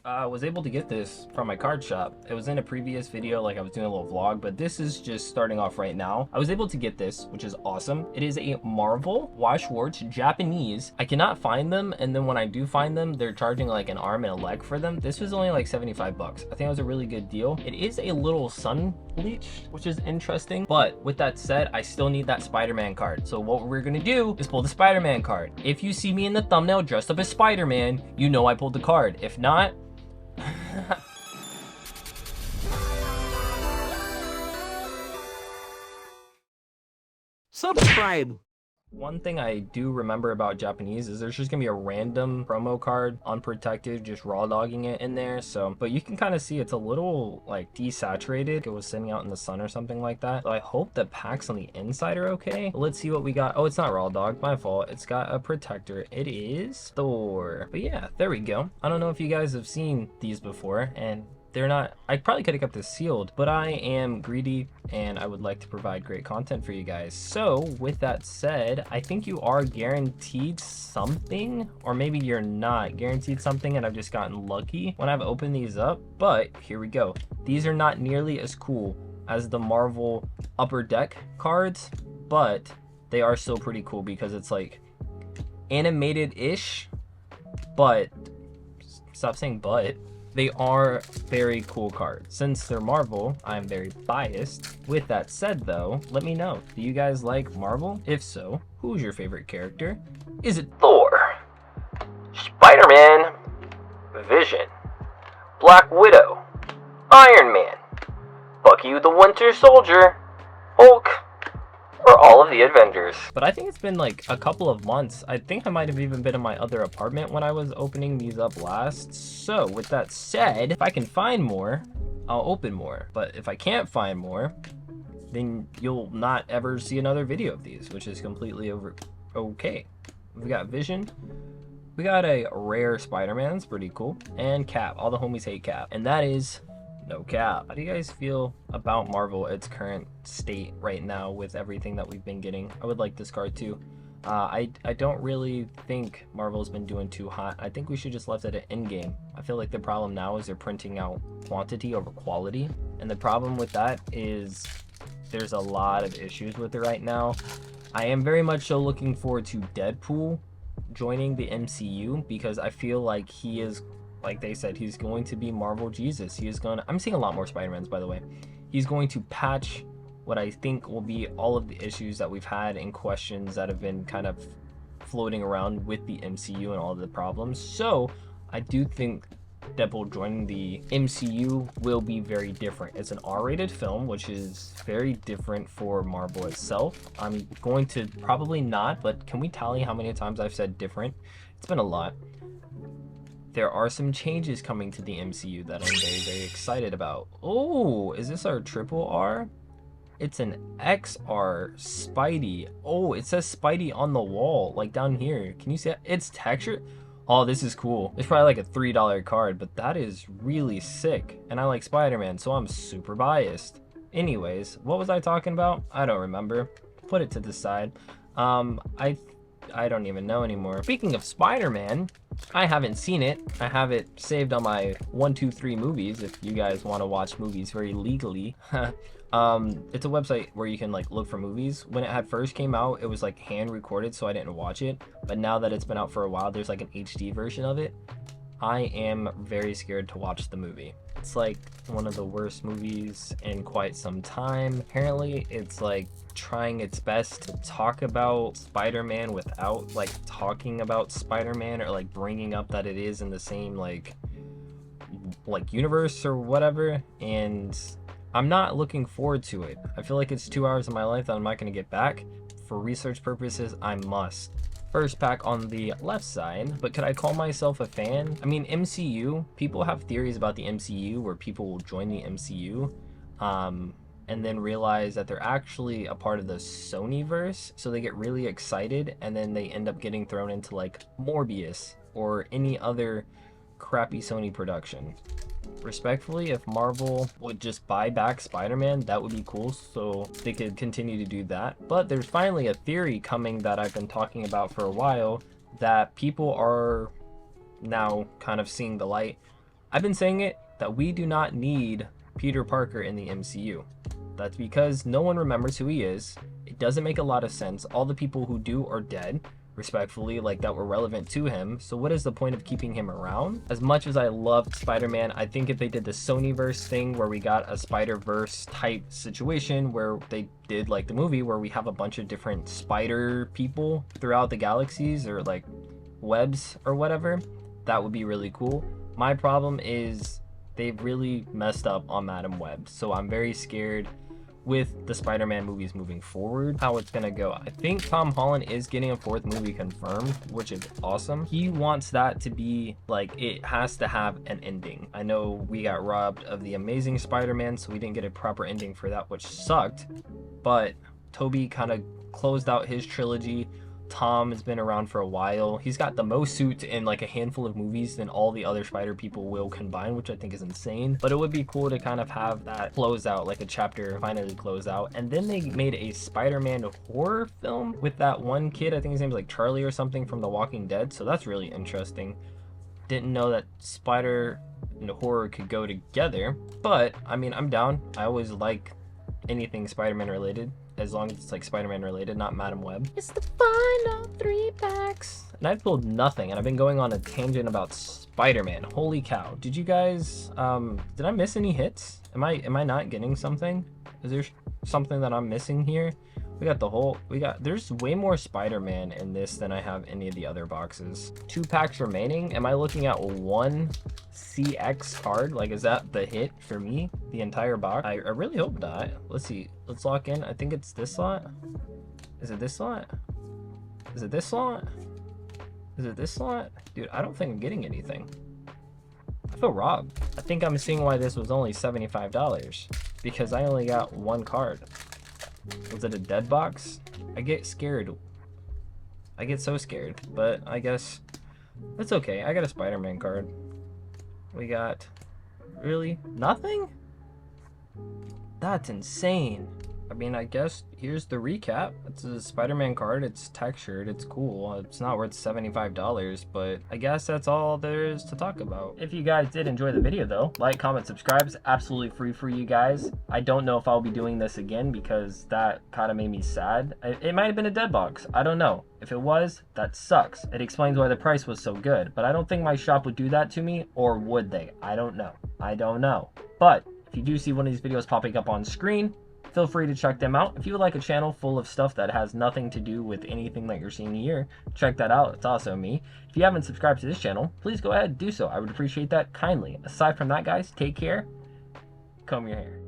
I was able to get this from my card shop. It was in a previous video, like I was doing a little vlog, but this is just starting off right now. I was able to get this, which is awesome. It is a Marvel Weiss Schwarz Japanese. I cannot find them, and then when I do find them, they're charging like an arm and a leg for them. This was only like 75 bucks. I think it was a really good deal. It is a little sun bleached, which is interesting, but with that said, I still need that Spider-Man card. So what we're gonna do is pull the Spider-Man card. If you see me in the thumbnail dressed up as Spider-Man, you know I pulled the card. If not, subscribe. one thing I do remember about Japanese is there's just gonna be a random promo card, unprotected, just raw dogging it in there. So, but you can kind of see it's a little like desaturated. It was sitting out in the sun or something like that. So I hope the packs on the inside are okay. Let's see what we got. Oh, it's not raw dog, my fault. It's got a protector. It is Thor. But yeah, there we go. I don't know if you guys have seen these before, and they're not, I probably could have kept this sealed, but I am greedy and I would like to provide great content for you guys. So with that said, I think you are guaranteed something, or maybe you're not guaranteed something and I've just gotten lucky when I've opened these up. But here we go. These are not nearly as cool as the Marvel Upper Deck cards, but they are still pretty cool because it's like animated-ish, but stop saying but. They are very cool cards. Since they're Marvel, I'm very biased. With that said though, let me know. Do you guys like Marvel? If so, who's your favorite character? Is it Thor, Spider-Man, Vision, Black Widow, Iron Man, Bucky the Winter Soldier, Hulk, or all of the Avengers? But I think it's been like a couple of months. I think I might have even been in my other apartment when I was opening these up last. So with that said, if I can find more, I'll open more. But if I can't find more, then you'll not ever see another video of these, which is completely okay. We got Vision. We got a rare Spider-Man, it's pretty cool. And Cap, all the homies hate Cap. And that is no cap. How do you guys feel about Marvel, its current state right now with everything that we've been getting? I would like this card too. I don't really think Marvel's been doing too hot. I think we should just left it at in-game. I feel like the problem now is they're printing out quantity over quality. And the problem with that is there's a lot of issues with it right now. I am very much so looking forward to Deadpool joining the MCU because I feel like he is, like they said, he's going to be Marvel Jesus. He is gonna, I'm seeing a lot more Spider-Mans, by the way. He's going to patch what I think will be all of the issues that we've had and questions that have been kind of floating around with the MCU and all of the problems. So I do think Deadpool joining the MCU will be very different. It's an R-rated film, which is very different for Marvel itself. I'm going to probably not, but can we tally how many times I've said different? It's been a lot. There are some changes coming to the MCU that I'm very, very excited about. Oh, is this our triple R? It's an XR Spidey. Oh, it says Spidey on the wall, like down here. Can you see it? It's textured. Oh, this is cool. It's probably like a $3 card, but that is really sick. And I like Spider-Man, so I'm super biased. Anyways, what was I talking about? I don't remember. Put it to the side. I don't even know anymore. Speaking of Spider-Man, I haven't seen it. I have it saved on my 123 movies if you guys want to watch movies very legally. It's a website where you can like look for movies. When it had first came out, it was like hand recorded, so I didn't watch it. But now that it's been out for a while, there's like an HD version of it. I am very scared to watch the movie. It's like one of the worst movies in quite some time. Apparently, it's like trying its best to talk about Spider-Man without like talking about Spider-Man or like bringing up that it is in the same like universe or whatever. And I'm not looking forward to it. I feel like it's 2 hours of my life that I'm not going to get back. For research purposes, I must. First pack on the left side, but could I call myself a fan? I mean, MCU, people have theories about the MCU where people will join the MCU and then realize that they're actually a part of the Sonyverse, so they get really excited and then they end up getting thrown into like Morbius or any other crappy Sony production. Respectfully, if Marvel would just buy back Spider-Man, that would be cool, so they could continue to do that. But there's finally a theory coming that I've been talking about for a while that people are now kind of seeing the light. I've been saying it that we do not need Peter Parker in the MCU. That's because no one remembers who he is. It doesn't make a lot of sense. All the people who do are dead, respectfully, like that were relevant to him. So what is the point of keeping him around? As much as I loved Spider-Man, I think if they did the Sonyverse thing where we got a Spider-Verse type situation where they did like the movie where we have a bunch of different spider people throughout the galaxies or like webs or whatever, that would be really cool. My problem is they've really messed up on Madam Web, so I'm very scared with the Spider-Man movies moving forward, how it's gonna go. I think Tom Holland is getting a 4th movie confirmed, which is awesome. He wants that to be like, it has to have an ending. I know we got robbed of the Amazing Spider-Man, so we didn't get a proper ending for that, which sucked, but Tobey kind of closed out his trilogy. Tom has been around for a while. He's got the most suits in like a handful of movies than all the other Spider people will combine, which I think is insane. But it would be cool to kind of have that close out, like a chapter finally close out. And then they made a Spider-Man horror film with that one kid. I think his name is like Charlie or something from The Walking Dead. So that's really interesting. Didn't know that Spider and horror could go together. But I mean, I'm down. I always like anything Spider-Man related, as long as it's like Spider-Man related, not Madam Web. It's the final 3 packs. And I've pulled nothing, and I've been going on a tangent about Spider-Man. Holy cow. Did you guys, did I miss any hits? Am I not getting something? Is there something that I'm missing here? We got the whole, there's way more Spider-Man in this than I have any of the other boxes. 2 packs remaining. Am I looking at 1 CX card? Like, is that the hit for me? The entire box? I really hope not. Let's see. Let's lock in. I think it's this slot. Is it this slot? Is it this slot? Is it this slot? Dude, I don't think I'm getting anything. I feel robbed. I think I'm seeing why this was only $75, because I only got 1 card. Was it a dead box? I get scared. I get so scared, but I guess that's okay. I got a Spider-Man card. We got really nothing? That's insane. I mean, I guess here's the recap. It's a Spider-Man card. It's textured. It's cool. It's not worth $75, but I guess that's all there is to talk about. If you guys did enjoy the video though, like, comment, subscribe. It's absolutely free for you guys. I don't know if I'll be doing this again because that kind of made me sad. It might have been a dead box. I don't know. If it was, that sucks. It explains why the price was so good, but I don't think my shop would do that to me, or would they? I don't know. I don't know. But if you do see one of these videos popping up on screen, feel free to check them out. If you would like a channel full of stuff that has nothing to do with anything that you're seeing here, check that out. It's also me. If you haven't subscribed to this channel, please go ahead and do so. I would appreciate that kindly. Aside from that, guys, take care. Comb your hair.